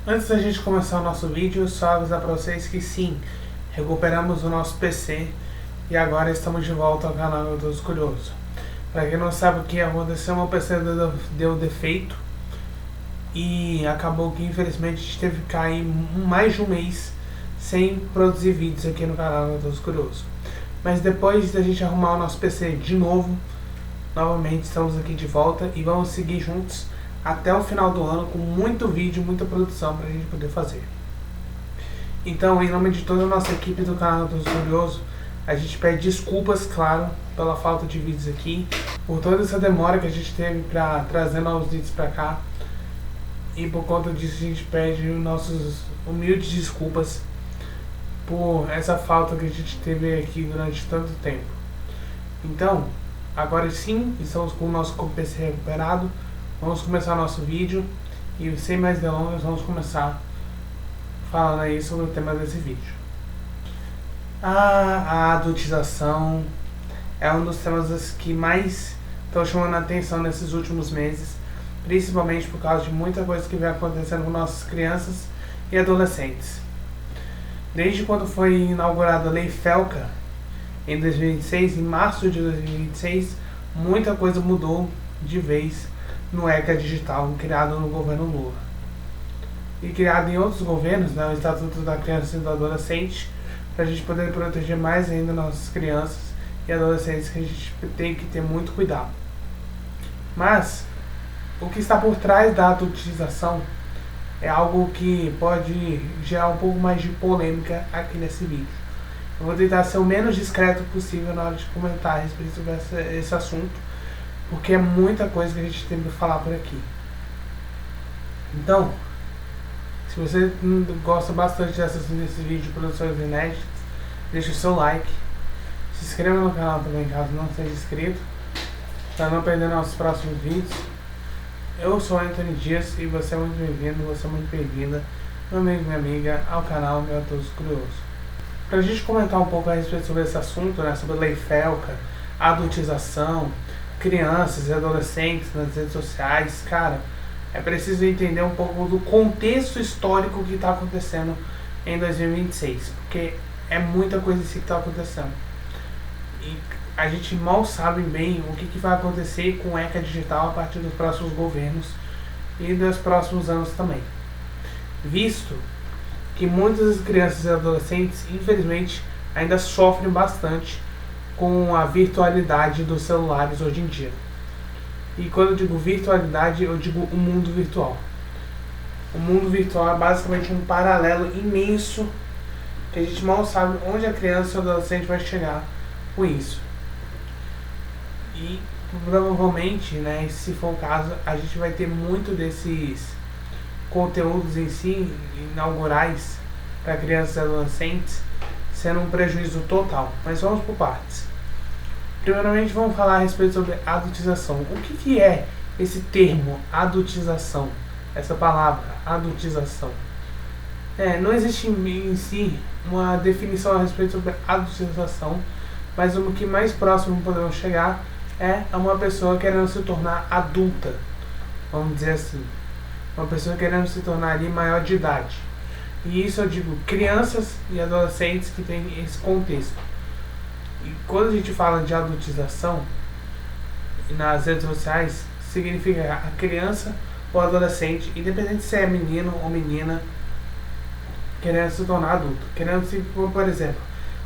Antes da gente começar o nosso vídeo, só avisar para vocês que sim, recuperamos o nosso PC e agora estamos de volta ao canal Meu Deus Curioso. Para quem não sabe o que aconteceu, meu PC deu defeito e acabou que infelizmente a gente teve que cair mais de um mês sem produzir vídeos aqui no canal Meu Deus Curioso. Mas depois da gente arrumar o nosso PC de novo, novamente estamos aqui de volta e vamos seguir juntos até o final do ano com muito vídeo, muita produção para a gente poder fazer. Então, em nome de toda a nossa equipe do canal do Curioso, a gente pede desculpas, claro, pela falta de vídeos aqui, por toda essa demora que a gente teve para trazer novos vídeos para cá, e por conta disso a gente pede nossas humildes desculpas por essa falta que a gente teve aqui durante tanto tempo. Então, agora sim, estamos com o nosso PC recuperado. Vamos começar nosso vídeo e sem mais delongas vamos começar falando aí sobre o tema desse vídeo. A adultização é um dos temas que mais estão chamando a atenção nesses últimos meses, principalmente por causa de muita coisa que vem acontecendo com nossas crianças e adolescentes. Desde quando foi inaugurada a Lei FELCA em 2026, em março de 2026, muita coisa mudou de vez no ECA Digital, criado no governo Lula. E criado em outros governos, né, o Estatuto da Criança e do Adolescente, para a gente poder proteger mais ainda nossas crianças e adolescentes, que a gente tem que ter muito cuidado. Mas, o que está por trás da adultização é algo que pode gerar um pouco mais de polêmica aqui nesse vídeo. Eu vou tentar ser o menos discreto possível na hora de comentar a respeito sobre esse assunto, porque é muita coisa que a gente tem para falar por aqui. Então, se você gosta bastante desses vídeos de produções inéditas, deixa o seu like, se inscreva no canal também caso não seja inscrito, para não perder nossos próximos vídeos. Eu sou Anthony Dias e você é muito bem-vindo, você é muito bem-vinda, meu amigo e minha amiga, ao canal Meu Deus Curioso. Para a gente comentar um pouco a respeito sobre esse assunto, né, sobre a Lei FELCA, adultização, crianças e adolescentes nas redes sociais, cara, é preciso entender um pouco do contexto histórico que está acontecendo em 2026, porque é muita coisa assim que está acontecendo. E a gente mal sabe bem o que vai acontecer com o ECA Digital a partir dos próximos governos e dos próximos anos também. Visto que muitas crianças e adolescentes, infelizmente, ainda sofrem bastante com a virtualidade dos celulares hoje em dia. E quando eu digo virtualidade, eu digo o mundo virtual. O mundo virtual é basicamente um paralelo imenso que a gente mal sabe onde a criança ou adolescente vai chegar com isso. E provavelmente, né, se for o caso, a gente vai ter muito desses conteúdos em si, inaugurais para crianças e adolescentes, sendo um prejuízo total. Mas vamos por partes. Primeiramente vamos falar a respeito sobre adultização. O que é esse termo adultização? Essa palavra, adultização. Não existe em si uma definição a respeito sobre adultização, mas o que mais próximo podemos chegar é a uma pessoa querendo se tornar adulta, vamos dizer assim. Uma pessoa querendo se tornar ali maior de idade. E isso eu digo crianças e adolescentes que têm esse contexto. E quando a gente fala de adultização nas redes sociais, significa a criança ou adolescente, independente se é menino ou menina, querendo se tornar adulto. Querendo, por exemplo,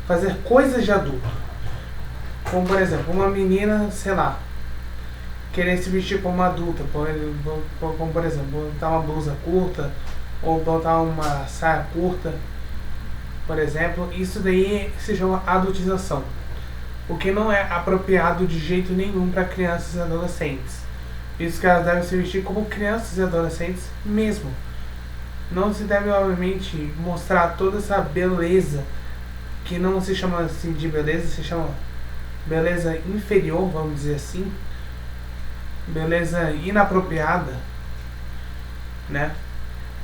fazer coisas de adulto. Como, por exemplo, uma menina, sei lá, querer se vestir como uma adulta, como por exemplo, botar uma blusa curta ou botar uma saia curta, por exemplo. Isso daí se chama adultização, o que não é apropriado de jeito nenhum para crianças e adolescentes. Isso que elas devem se vestir como crianças e adolescentes mesmo. Não se deve, obviamente, mostrar toda essa beleza, que não se chama assim de beleza, se chama beleza inferior, vamos dizer assim, beleza inapropriada, né?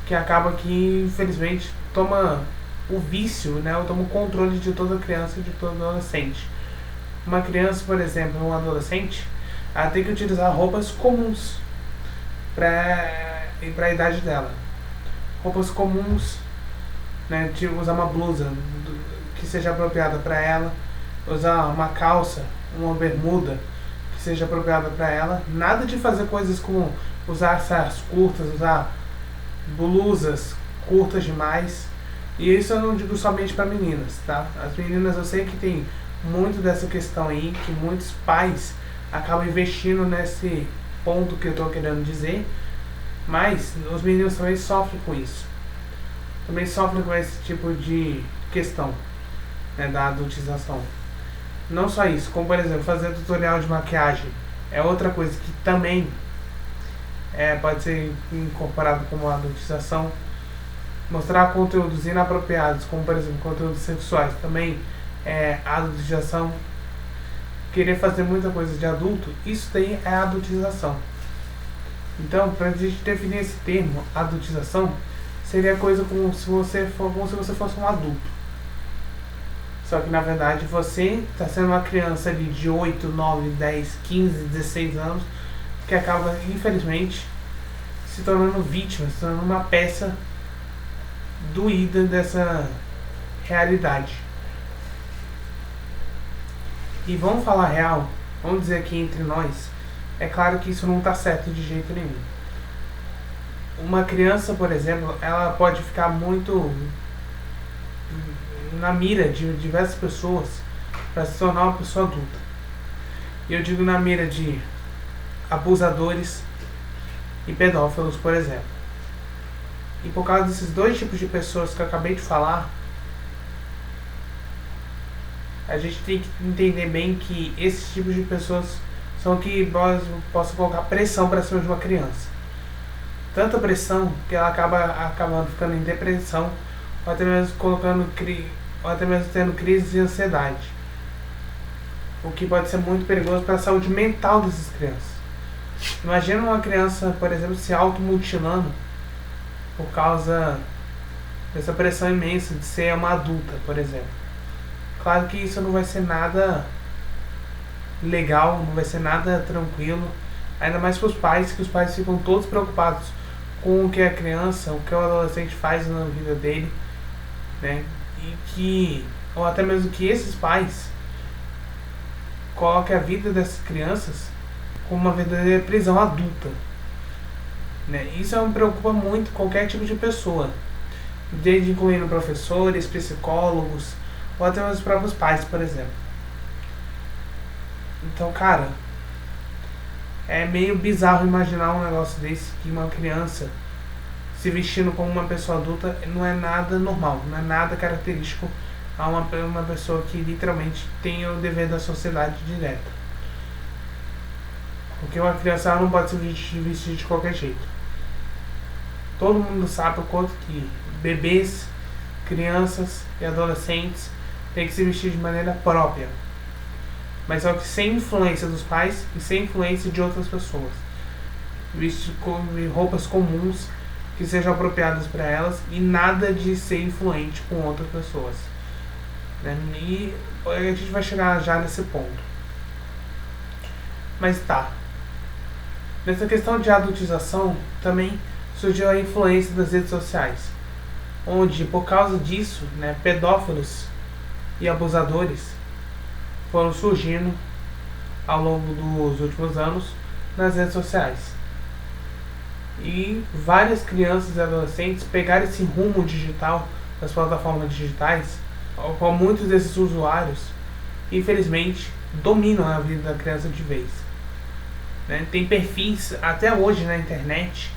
Que acaba que, infelizmente, toma o vício, né? Ou toma o controle de toda criança e de todo adolescente. Uma criança, por exemplo, um adolescente, ela tem que utilizar roupas comuns para a idade dela. roupas comuns, né, de usar uma blusa que seja apropriada para ela, usar uma calça, uma bermuda que seja apropriada para ela, nada de fazer coisas como usar saias curtas, usar blusas curtas demais. E isso eu não digo somente para meninas, tá? As meninas eu sei que tem muito dessa questão aí, que muitos pais acabam investindo nesse ponto que eu estou querendo dizer, mas os meninos também sofrem com isso. Também sofrem com esse tipo de questão, né, da adultização. Não só isso, como por exemplo, fazer tutorial de maquiagem é outra coisa que também pode ser incorporado como adultização. Mostrar conteúdos inapropriados, como por exemplo conteúdos sexuais, também é adultização. Querer fazer muita coisa de adulto, isso daí é adultização. Então, para a gente definir esse termo, adultização, seria coisa como se você fosse um adulto. Só que na verdade você está sendo uma criança ali de 8, 9, 10, 15, 16 anos, que acaba infelizmente se tornando vítima, se tornando uma peça doída dessa realidade. E vamos falar real, vamos dizer aqui entre nós, é claro que isso não está certo de jeito nenhum. Uma criança, por exemplo, ela pode ficar muito na mira de diversas pessoas para se tornar uma pessoa adulta. E eu digo na mira de abusadores e pedófilos, por exemplo. E por causa desses dois tipos de pessoas que eu acabei de falar, a gente tem que entender bem que esses tipos de pessoas são que possam colocar pressão para cima de uma criança. Tanta pressão que ela acabando ficando em depressão, ou até mesmo tendo crises de ansiedade. O que pode ser muito perigoso para a saúde mental dessas crianças. Imagina uma criança, por exemplo, se automutilando por causa dessa pressão imensa de ser uma adulta, por exemplo. Claro que isso não vai ser nada legal, não vai ser nada tranquilo, ainda mais para os pais, que os pais ficam todos preocupados com o que a criança, o que o adolescente faz na vida dele, né? Ou até mesmo que esses pais coloquem a vida dessas crianças como uma verdadeira prisão adulta, né? Isso me preocupa muito qualquer tipo de pessoa, desde incluindo professores, psicólogos, ou até mesmo os próprios pais, por exemplo. Então, cara, é meio bizarro imaginar um negócio desse, que uma criança se vestindo como uma pessoa adulta não é nada normal, não é nada característico a uma pessoa que literalmente tem o dever da sociedade direta. Porque uma criança não pode se vestir de qualquer jeito. Todo mundo sabe o quanto que bebês, crianças e adolescentes têm que se vestir de maneira própria. Mas só que sem influência dos pais e sem influência de outras pessoas. Vestir com roupas comuns que sejam apropriadas para elas e nada de ser influente com outras pessoas, né? E a gente vai chegar já nesse ponto. Mas tá. Nessa questão de adultização também surgiu a influência das redes sociais, onde por causa disso, né, pedófilos e abusadores foram surgindo ao longo dos últimos anos nas redes sociais. E várias crianças e adolescentes pegaram esse rumo digital das plataformas digitais, ao qual muitos desses usuários, infelizmente, dominam a vida da criança de vez, né? Tem perfis até hoje na internet,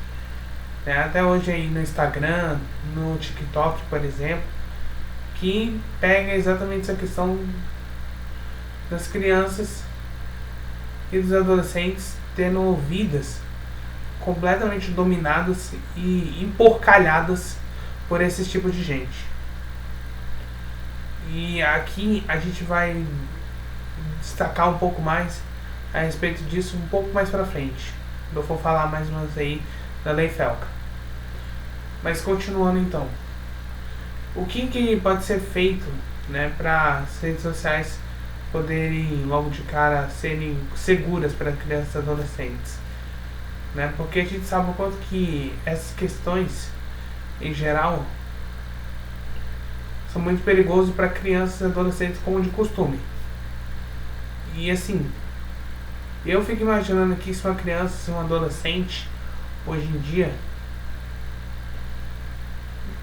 né? Até hoje aí no Instagram, no TikTok, por exemplo, que pega exatamente essa questão das crianças e dos adolescentes tendo vidas completamente dominadas e emporcalhadas por esse tipo de gente. E aqui a gente vai destacar um pouco mais a respeito disso um pouco mais pra frente. Eu vou falar mais uma vez aí da Lei Felca. Mas continuando então, o que pode ser feito, né, para as redes sociais poderem logo de cara serem seguras para crianças e adolescentes, né? Porque a gente sabe o quanto que essas questões em geral, são muito perigosos para crianças e adolescentes como de costume. E assim, eu fico imaginando aqui se uma criança, se um adolescente, hoje em dia,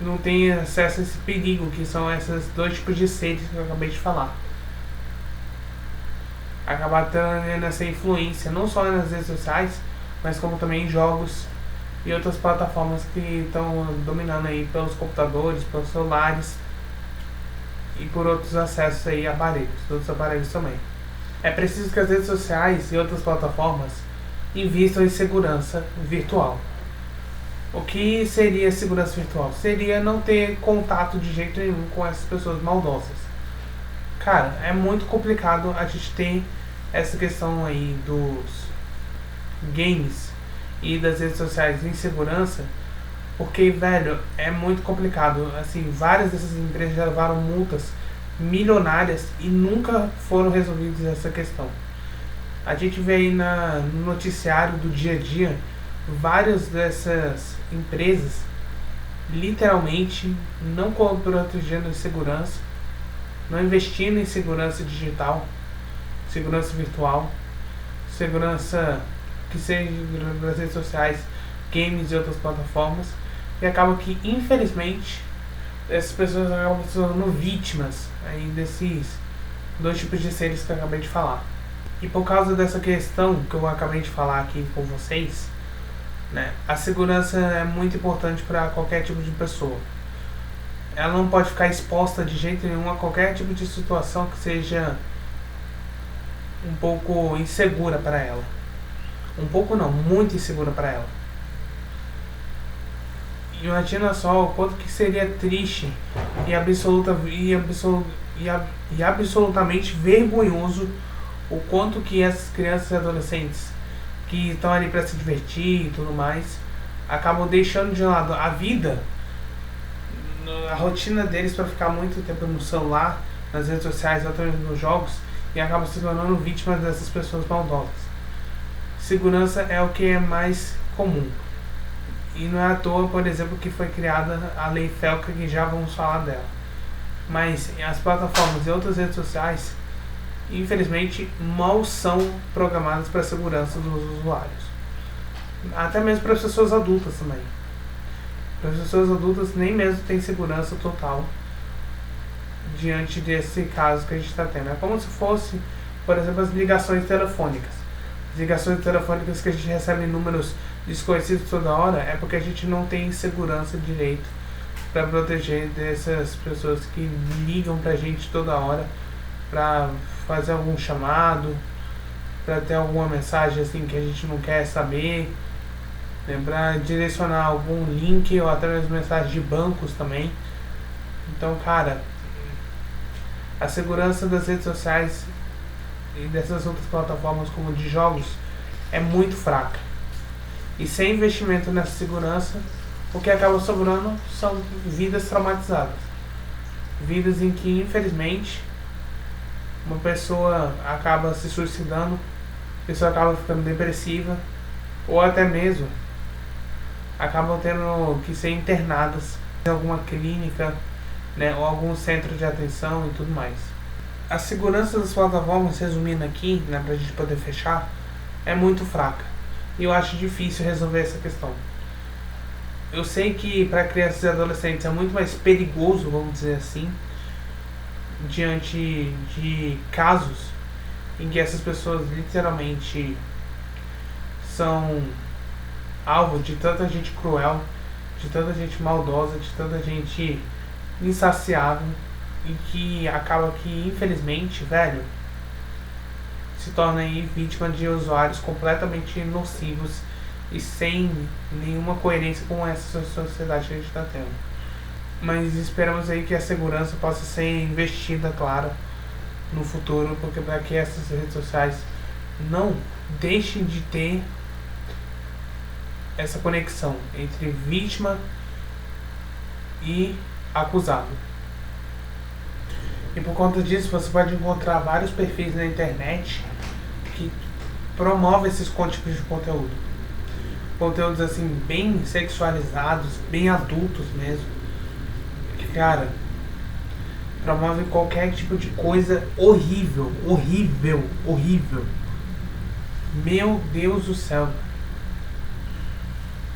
não tem acesso a esse perigo que são esses dois tipos de seres que eu acabei de falar. Acabar tendo essa influência, não só nas redes sociais, mas como também em jogos e outras plataformas que estão dominando aí pelos computadores, pelos celulares e por outros acessos aí a aparelhos, outros aparelhos também. É preciso que as redes sociais e outras plataformas invistam em segurança virtual. O que seria segurança virtual? Seria não ter contato de jeito nenhum com essas pessoas maldosas. Cara, é muito complicado a gente ter essa questão aí dos games e das redes sociais em segurança, porque, velho, é muito complicado. Assim, várias dessas empresas já levaram multas milionárias e nunca foram resolvidas essa questão. A gente vê aí no noticiário do dia a dia várias dessas empresas literalmente não protegendo em segurança, não investindo em segurança digital, segurança virtual, segurança que seja das redes sociais, games e outras plataformas, e acaba que, infelizmente, essas pessoas acabam se tornando vítimas aí desses dois tipos de seres que eu acabei de falar. E por causa dessa questão que eu acabei de falar aqui com vocês, né, a segurança é muito importante para qualquer tipo de pessoa. Ela não pode ficar exposta de jeito nenhum a qualquer tipo de situação que seja um pouco insegura para ela. Um pouco não, muito insegura para ela. Imagina só o quanto que seria triste e absolutamente vergonhoso o quanto que essas crianças e adolescentes que estão ali para se divertir e tudo mais acabam deixando de lado a vida, a rotina deles para ficar muito tempo no celular, nas redes sociais, até nos jogos, e acabam se tornando vítimas dessas pessoas maldosas. Segurança é o que é mais comum. E não é à toa, por exemplo, que foi criada a Lei Felca, que já vamos falar dela. Mas as plataformas e outras redes sociais, infelizmente, mal são programadas para a segurança dos usuários. Até mesmo para as pessoas adultas também. Para as pessoas adultas nem mesmo tem segurança total diante desse caso que a gente está tendo. É como se fosse, por exemplo, as ligações telefônicas. As ligações telefônicas que a gente recebe em números desconhecidos toda hora é porque a gente não tem segurança direito para proteger dessas pessoas que ligam pra gente toda hora para fazer algum chamado, para ter alguma mensagem assim que a gente não quer saber, né, para direcionar algum link ou até mesmo mensagens de bancos também. Então, cara, a segurança das redes sociais e dessas outras plataformas como de jogos é muito fraca. E sem investimento nessa segurança, o que acaba sobrando são vidas traumatizadas. Vidas em que, infelizmente, uma pessoa acaba se suicidando, a pessoa acaba ficando depressiva, ou até mesmo acabam tendo que ser internadas em alguma clínica, né, ou algum centro de atenção e tudo mais. A segurança das plataformas, resumindo aqui, né, pra gente poder fechar, é muito fraca. E eu acho difícil resolver essa questão. Eu sei que para crianças e adolescentes é muito mais perigoso, vamos dizer assim, diante de casos em que essas pessoas literalmente são alvo de tanta gente cruel, de tanta gente maldosa, de tanta gente insaciável, e que acaba que, infelizmente, velho, se torna aí vítima de usuários completamente nocivos e sem nenhuma coerência com essa sociedade que a gente está tendo. Mas esperamos aí que a segurança possa ser investida, claro, no futuro, porque para que essas redes sociais não deixem de ter essa conexão entre vítima e acusado. E por conta disso, você pode encontrar vários perfis na internet que promovem esses tipos de conteúdo. conteúdos assim bem sexualizados, bem adultos mesmo. Cara, promove qualquer tipo de coisa horrível, horrível, horrível. Meu Deus do céu.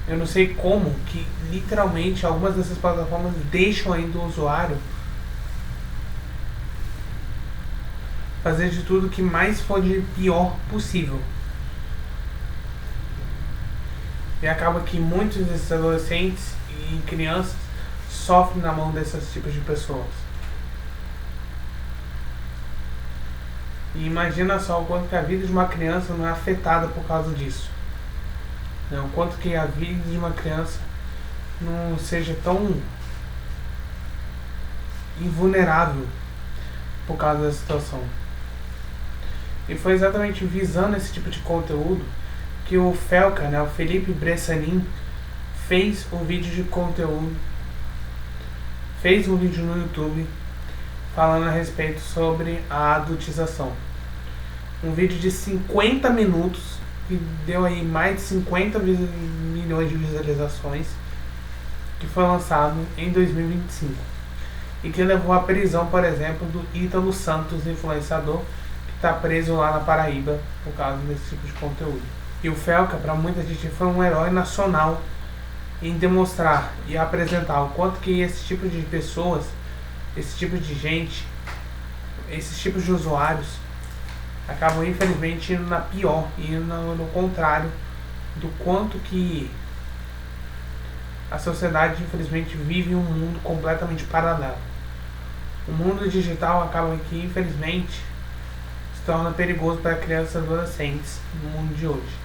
Eu não sei como que literalmente algumas dessas plataformas deixam ainda o usuário fazer de tudo que mais for de pior possível. E acaba que muitos desses adolescentes e crianças sofrem na mão desses tipos de pessoas. E imagina só o quanto que a vida de uma criança não é afetada por causa disso. O quanto que a vida de uma criança não seja tão invulnerável por causa da situação. E foi exatamente visando esse tipo de conteúdo que o Felca, o Felipe Bressanin, fez um vídeo de conteúdo, fez um vídeo no YouTube falando a respeito sobre a adultização. Um vídeo de 50 minutos que deu aí mais de 50 milhões de visualizações, que foi lançado em 2025 e que levou à prisão, por exemplo, do Ítalo Santos, influenciador, que está preso lá na Paraíba por causa desse tipo de conteúdo. E o Felca, para muita gente, foi um herói nacional em demonstrar e apresentar o quanto que esse tipo de pessoas, esse tipo de gente, esses tipos de usuários acabam infelizmente indo na pior, e no contrário do quanto que a sociedade infelizmente vive um mundo completamente paralelo. O mundo digital acaba que infelizmente se torna perigoso para crianças e adolescentes no mundo de hoje.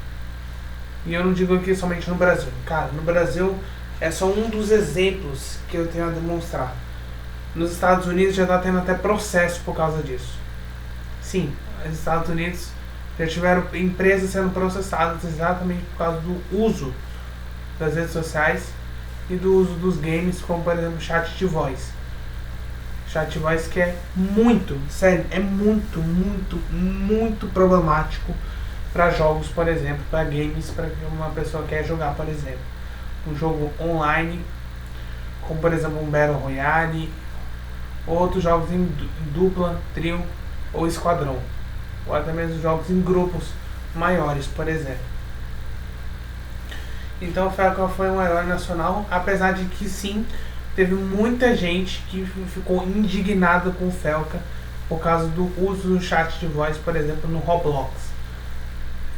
E eu não digo aqui somente no Brasil. Cara, no Brasil é só um dos exemplos que eu tenho a demonstrar. Nos Estados Unidos já está tendo até processo por causa disso. Sim, os Estados Unidos já tiveram empresas sendo processadas exatamente por causa do uso das redes sociais e do uso dos games, como por exemplo chat de voz. Chat de voz que é muito, sério, é muito, muito, muito problemático para jogos, por exemplo, para games, para que uma pessoa quer jogar, por exemplo, um jogo online, como por exemplo um Battle Royale, ou outros jogos em dupla, trio ou esquadrão, ou até mesmo jogos em grupos maiores, por exemplo. Então o Felca foi um herói nacional, apesar de que sim, teve muita gente que ficou indignada com o Felca por causa do uso do chat de voz, por exemplo, no Roblox.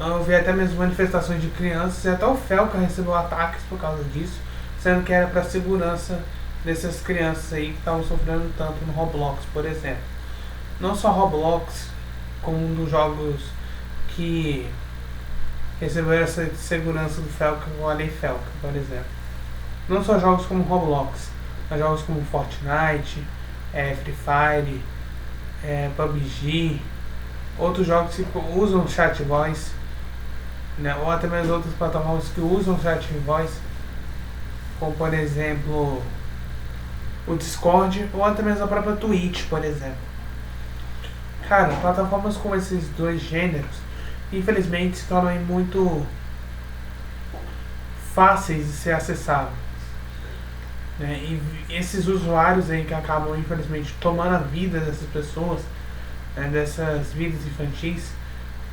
Eu vi até mesmo manifestações de crianças e até o Felca recebeu ataques por causa disso, sendo que era para a segurança dessas crianças aí que estavam sofrendo tanto no Roblox, por exemplo. Não só Roblox, como um dos jogos que recebeu essa segurança do Felca, com a Lei Felca, por exemplo. Não só jogos como Roblox, mas jogos como Fortnite, Free Fire, PUBG, outros jogos que usam chat voice, ou até mesmo outras plataformas que usam chat voice, como por exemplo o Discord, ou até mesmo a própria Twitch, por exemplo. Cara, plataformas como esses dois gêneros, infelizmente, se tornam muito fáceis de ser acessados. E esses usuários aí que acabam, infelizmente, tomando a vida dessas pessoas, dessas vidas infantis,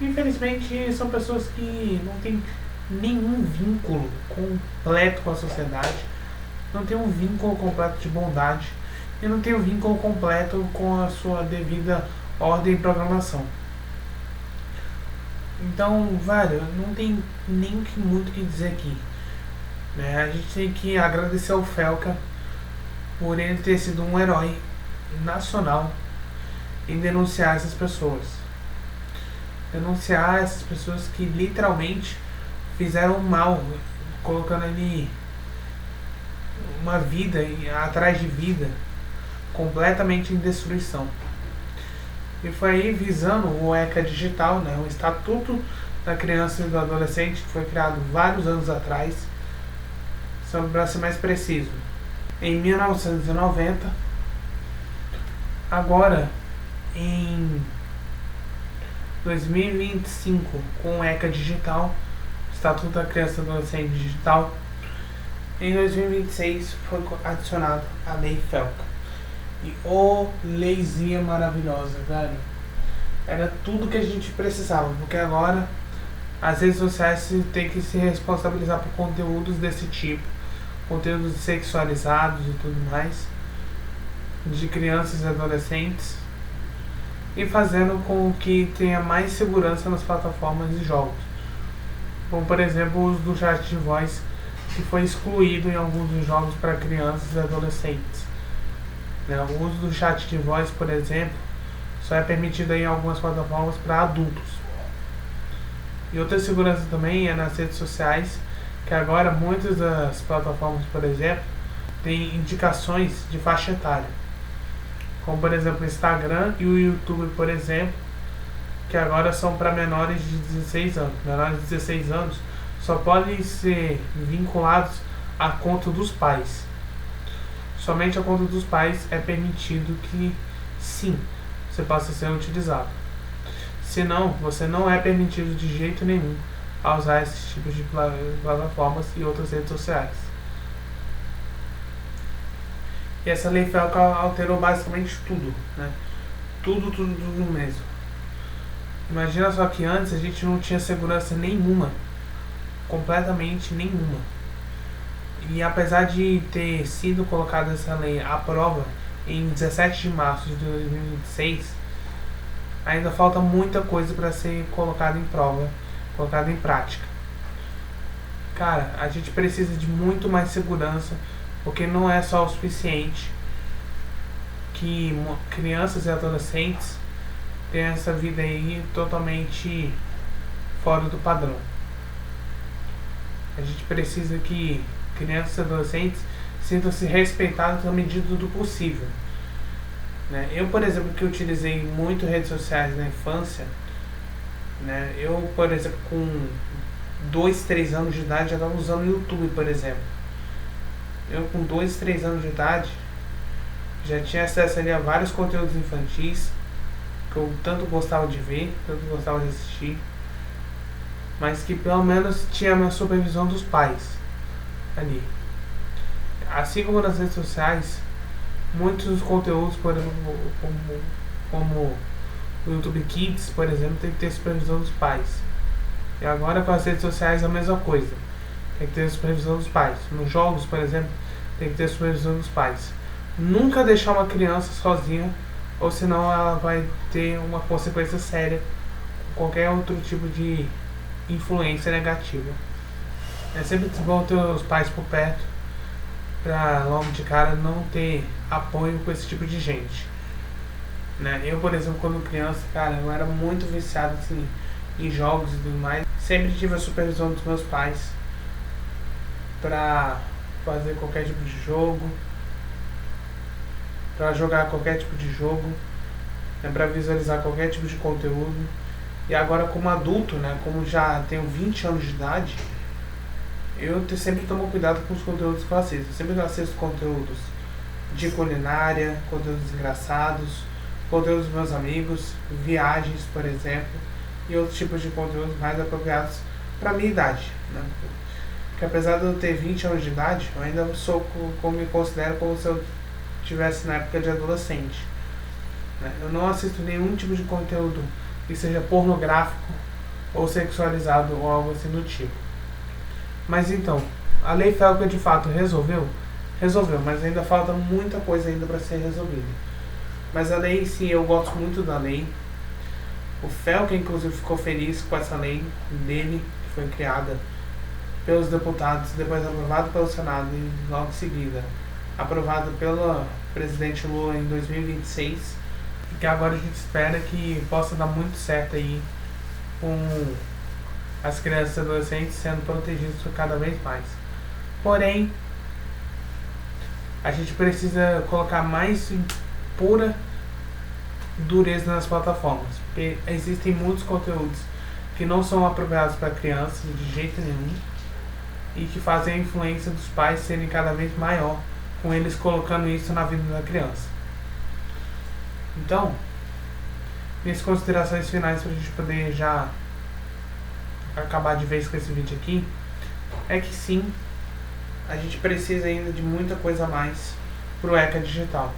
infelizmente são pessoas que não têm nenhum vínculo completo com a sociedade, não tem um vínculo completo de bondade e não tem um vínculo completo com a sua devida ordem e programação. Então, velho, não tem nem muito o que dizer aqui. A gente tem que agradecer ao Felca por ele ter sido um herói nacional em denunciar essas pessoas. Denunciar essas pessoas que literalmente fizeram mal, colocando ali uma vida atrás de vida completamente em destruição. E foi aí visando o ECA Digital, o Estatuto da Criança e do Adolescente, que foi criado vários anos atrás, para ser mais preciso, em 1990. Agora, em 2025, com o ECA Digital, o Estatuto da Criança e Adolescente Digital, em 2026 foi adicionado a Lei Felca. E leizinha maravilhosa, velho. Era tudo que a gente precisava, porque agora as redes sociais têm que se responsabilizar por conteúdos desse tipo, conteúdos sexualizados e tudo mais, de crianças e adolescentes, e fazendo com que tenha mais segurança nas plataformas de jogos. Como, por exemplo, o uso do chat de voz, que foi excluído em alguns dos jogos para crianças e adolescentes. O uso do chat de voz, por exemplo, só é permitido em algumas plataformas para adultos. E outra segurança também é nas redes sociais, que agora muitas das plataformas, por exemplo, têm indicações de faixa etária. Como, por exemplo, o Instagram e o YouTube, por exemplo, que agora são para menores de 16 anos. Menores de 16 anos só podem ser vinculados à conta dos pais. Somente a conta dos pais é permitido que, sim, você possa ser utilizado. Senão, você não é permitido de jeito nenhum a usar esses tipos de plataformas e outras redes sociais. E essa lei Felca alterou basicamente tudo, né? Tudo mesmo. Imagina só que antes a gente não tinha segurança nenhuma, completamente nenhuma. E apesar de ter sido colocada essa lei à prova em 17 de março de 2026, ainda falta muita coisa para ser colocada em prova, colocada em prática. Cara, a gente precisa de muito mais segurança, porque não é só o suficiente que crianças e adolescentes tenham essa vida aí totalmente fora do padrão. A gente precisa que crianças e adolescentes sintam-se respeitados na medida do possível. Eu, por exemplo, que utilizei muito redes sociais na infância, eu, por exemplo, com 2, 3 anos de idade já estava usando o YouTube, por exemplo. Eu com 2, 3 anos de idade já tinha acesso ali a vários conteúdos infantis que eu tanto gostava de ver, tanto gostava de assistir, mas que pelo menos tinha a minha supervisão dos pais ali. Assim como nas redes sociais, muitos dos conteúdos, por exemplo, como o YouTube Kids, por exemplo, tem que ter supervisão dos pais. E agora com as redes sociais é a mesma coisa. Tem que ter supervisão dos pais. Nos jogos, por exemplo, tem que ter supervisão dos pais. Nunca deixar uma criança sozinha, ou senão ela vai ter uma consequência séria com qualquer outro tipo de influência negativa. É sempre bom ter os pais por perto, pra logo de cara não ter apoio com esse tipo de gente. Eu, por exemplo, quando criança, cara, eu era muito viciado assim, em jogos e tudo mais. Sempre tive a supervisão dos meus pais pra fazer qualquer tipo de jogo, pra jogar qualquer tipo de jogo, pra visualizar qualquer tipo de conteúdo. E agora como adulto, como já tenho 20 anos de idade, eu sempre tomo cuidado com os conteúdos que eu assisto. Eu sempre assisto conteúdos de culinária, conteúdos engraçados, conteúdos dos meus amigos, viagens, por exemplo, e outros tipos de conteúdos mais apropriados para a minha idade. Porque apesar de eu ter 20 anos de idade, eu ainda me considero como se eu estivesse na época de adolescente. Eu não assisto nenhum tipo de conteúdo que seja pornográfico ou sexualizado ou algo assim do tipo. Mas então, a Lei Felca de fato resolveu? Resolveu, mas ainda falta muita coisa ainda para ser resolvida. Mas a lei em si, eu gosto muito da lei. O Felca, inclusive, ficou feliz com essa lei dele, que foi criada pelos deputados, depois aprovada pelo Senado e logo em seguida aprovada pelo presidente Lula em 2026. E que agora a gente espera que possa dar muito certo aí com as crianças e adolescentes sendo protegidas cada vez mais. Porém, a gente precisa colocar mais pura dureza nas plataformas, porque existem muitos conteúdos que não são apropriados para crianças de jeito nenhum e que fazem a influência dos pais serem cada vez maior, com eles colocando isso na vida da criança. Então, minhas considerações finais para a gente poder já acabar de vez com esse vídeo aqui é que sim, a gente precisa ainda de muita coisa a mais pro ECA digital.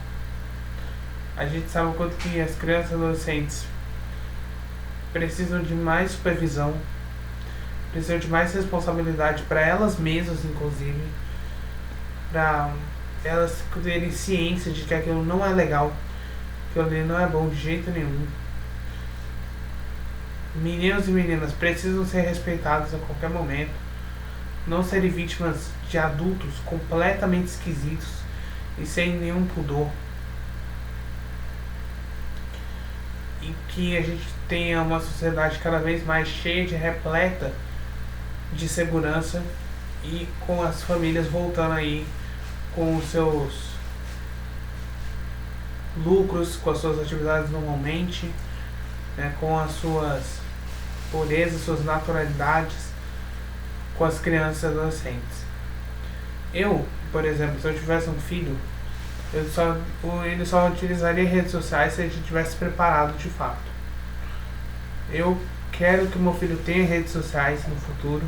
A gente sabe o quanto que as crianças e adolescentes precisam de mais supervisão, precisam de mais responsabilidade para elas mesmas, inclusive, para elas terem ciência de que aquilo não é legal, que aquilo não é bom de jeito nenhum. Meninos e meninas precisam ser respeitados a qualquer momento, não serem vítimas de adultos completamente esquisitos e sem nenhum pudor. E que a gente tenha uma sociedade cada vez mais cheia de repleta de segurança e com as famílias voltando aí com os seus lucros, com as suas atividades normalmente, né, com as suas purezas, suas naturalidades, com as crianças e adolescentes. Eu, por exemplo, se eu tivesse um filho, ele só utilizaria redes sociais se a gente tivesse preparado de fato. Eu quero que meu filho tenha redes sociais no futuro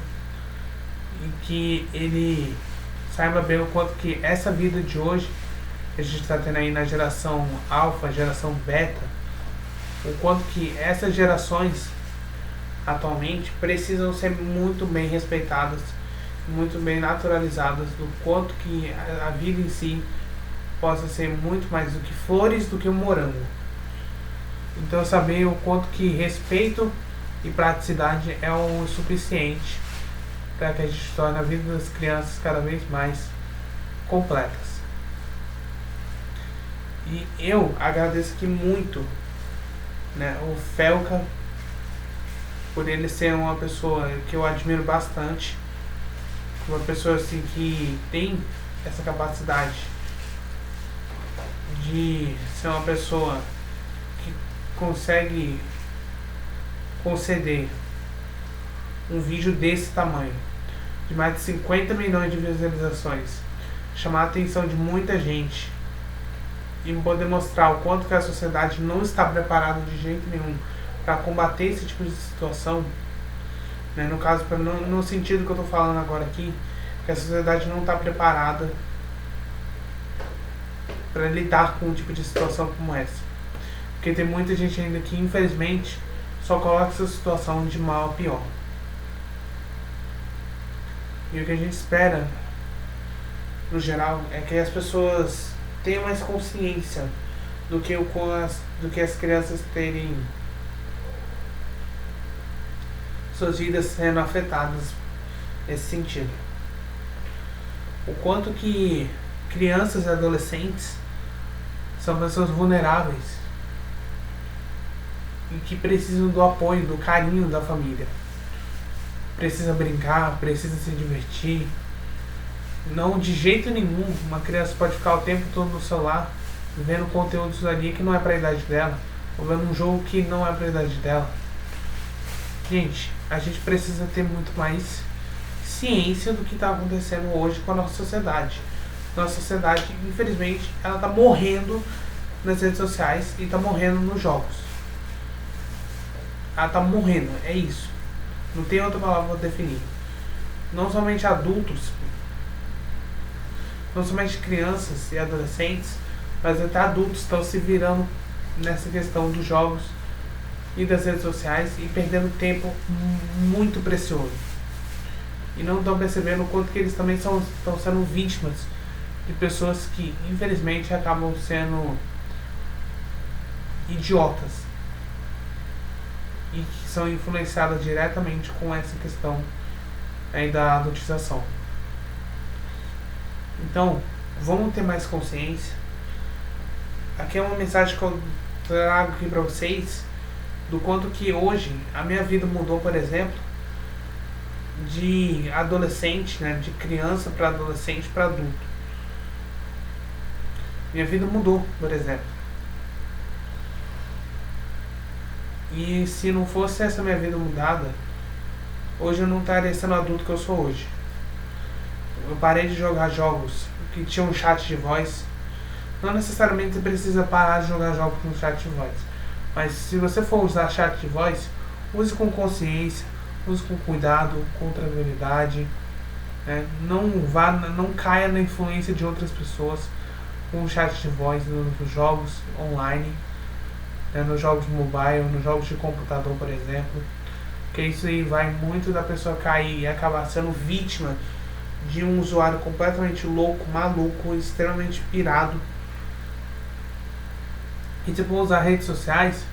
e que ele saiba bem o quanto que essa vida de hoje, que a gente está tendo aí na geração alfa, geração beta, o quanto que essas gerações atualmente precisam ser muito bem respeitadas, muito bem naturalizadas, do quanto que a vida em si possa ser muito mais do que flores, do que um morango. Então saber o quanto que respeito e praticidade é o suficiente para que a gente torne a vida das crianças cada vez mais completas. E eu agradeço aqui muito, né, o Felca, por ele ser uma pessoa que eu admiro bastante, uma pessoa assim que tem essa capacidade de ser uma pessoa que consegue conceder um vídeo desse tamanho, de mais de 50 milhões de visualizações, chamar a atenção de muita gente e poder mostrar o quanto que a sociedade não está preparada de jeito nenhum para combater esse tipo de situação, né? No caso, no sentido que eu estou falando agora aqui, que a sociedade não está preparada para lidar com um tipo de situação como essa. Porque tem muita gente ainda que, infelizmente, só coloca essa situação de mal a pior. E o que a gente espera, no geral, é que as pessoas tenham mais consciência do que as crianças terem suas vidas sendo afetadas nesse sentido. O quanto que crianças e adolescentes são pessoas vulneráveis e que precisam do apoio, do carinho da família. Precisa brincar, precisa se divertir. Não, de jeito nenhum, uma criança pode ficar o tempo todo no celular vendo conteúdos ali que não é para a idade dela, ou vendo um jogo que não é para a idade dela. Gente, a gente precisa ter muito mais ciência do que está acontecendo hoje com a nossa sociedade. Nossa sociedade, infelizmente, ela está morrendo nas redes sociais e está morrendo nos jogos. Ela está morrendo, é isso. Não tem outra palavra para definir. Não somente adultos, não somente crianças e adolescentes, mas até adultos estão se virando nessa questão dos jogos e das redes sociais e perdendo tempo muito precioso. E não estão percebendo o quanto que eles também estão sendo vítimas de pessoas que, infelizmente, acabam sendo idiotas e que são influenciadas diretamente com essa questão aí da adultização. Então, vamos ter mais consciência. Aqui é uma mensagem que eu trago aqui para vocês do quanto que hoje a minha vida mudou, por exemplo, de adolescente, né, de criança para adolescente para adulto. Minha vida mudou, por exemplo. E se não fosse essa minha vida mudada, hoje eu não estaria sendo adulto que eu sou hoje. Eu parei de jogar jogos que tinham chat de voz. Não necessariamente você precisa parar de jogar jogos com chat de voz. Mas se você for usar chat de voz, use com consciência, use com cuidado, com tranquilidade, né? Não caia na influência de outras pessoas com o chat de voz nos jogos online, né? Nos jogos mobile, nos jogos de computador, por exemplo. Porque isso aí vai muito da pessoa cair e acabar sendo vítima de um usuário completamente louco, maluco, extremamente pirado. E se for usar redes sociais,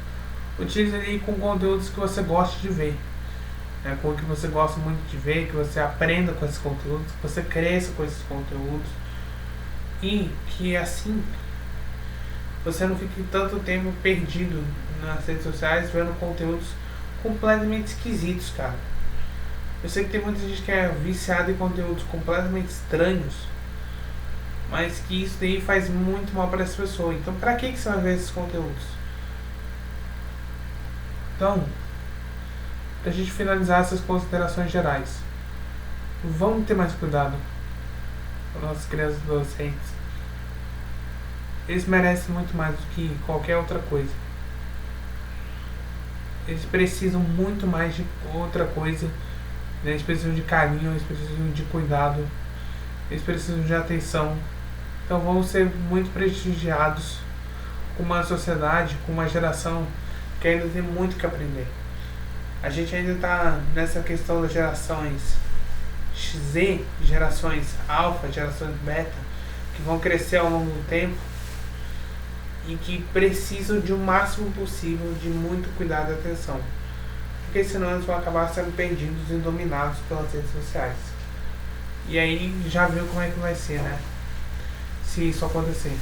utilize ali com conteúdos que você gosta de ver, né? Com o que você gosta muito de ver, que você aprenda com esses conteúdos, que você cresça com esses conteúdos, e que assim você não fique tanto tempo perdido nas redes sociais vendo conteúdos completamente esquisitos, cara. Eu sei que tem muita gente que é viciada em conteúdos completamente estranhos, mas que isso daí faz muito mal para essa pessoa. Então, pra que você vai ver esses conteúdos? Então, pra gente finalizar essas considerações gerais, vamos ter mais cuidado com nossas crianças e adolescentes. Eles merecem muito mais do que qualquer outra coisa. Eles precisam muito mais de outra coisa, né? Eles precisam de carinho, eles precisam de cuidado, eles precisam de atenção. Então vão ser muito prestigiados com uma sociedade, com uma geração que ainda tem muito que aprender. A gente ainda está nessa questão das gerações Z, gerações alfa, gerações beta, que vão crescer ao longo do tempo e que precisam de o máximo possível de muito cuidado e atenção, porque senão eles vão acabar sendo perdidos e dominados pelas redes sociais. E aí já viu como é que vai ser, né? Se isso acontecer.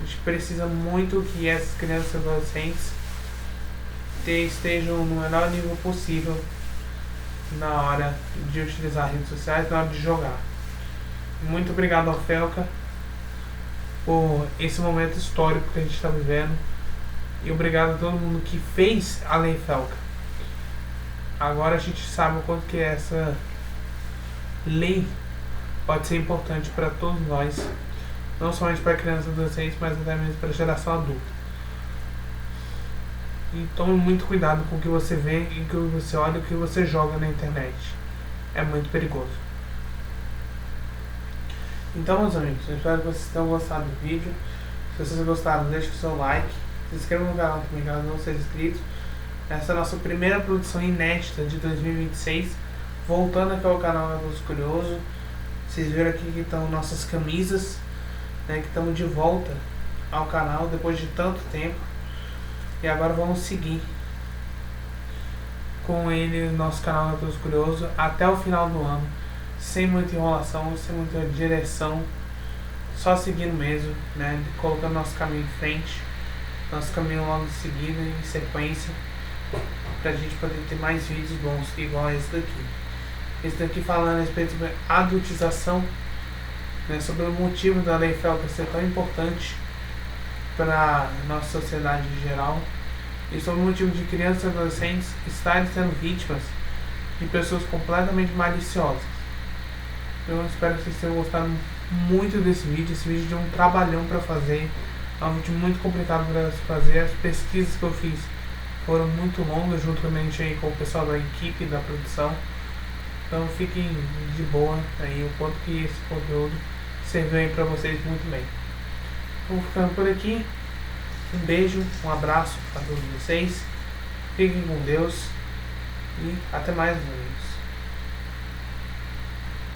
A gente precisa muito que essas crianças e adolescentes estejam no menor nível possível na hora de utilizar redes sociais, na hora de jogar. Muito obrigado ao Felca por esse momento histórico que a gente está vivendo, e obrigado a todo mundo que fez a Lei Felca. Agora a gente sabe o quanto que essa lei pode ser importante para todos nós, não somente para crianças e adolescentes, mas até mesmo para a geração adulta. E tome muito cuidado com o que você vê, e o que você olha, o que você joga na internet. É muito perigoso. Então, meus amigos, eu espero que vocês tenham gostado do vídeo. Se vocês gostaram, deixe o seu like, se inscreva no canal também, caso não seja inscrito. Essa é a nossa primeira produção inédita de 2026. Voltando aqui ao canal Adultos Curioso. Vocês viram aqui que estão nossas camisas, né, que estamos de volta ao canal depois de tanto tempo. E agora vamos seguir com ele no nosso canal Adultos Curioso até o final do ano, sem muita enrolação, sem muita direção, só seguindo mesmo, né, colocando nosso caminho em frente, nosso caminho logo em seguida, em sequência, pra gente poder ter mais vídeos bons, igual esse daqui. Esse daqui falando a respeito sobre adultização, né, sobre o motivo da Lei Felca ser tão importante para a nossa sociedade em geral, e sobre o motivo de crianças e adolescentes estarem sendo vítimas de pessoas completamente maliciosas. Eu espero que vocês tenham gostado muito desse vídeo. Esse vídeo deu um trabalhão para fazer, é um vídeo muito complicado para se fazer. As pesquisas que eu fiz foram muito longas, juntamente aí com o pessoal da equipe da produção. Então fiquem de boa aí o quanto que esse conteúdo serviu aí para vocês muito bem. Vamos ficando por aqui. Um beijo, um abraço para todos vocês. Fiquem com Deus e até mais.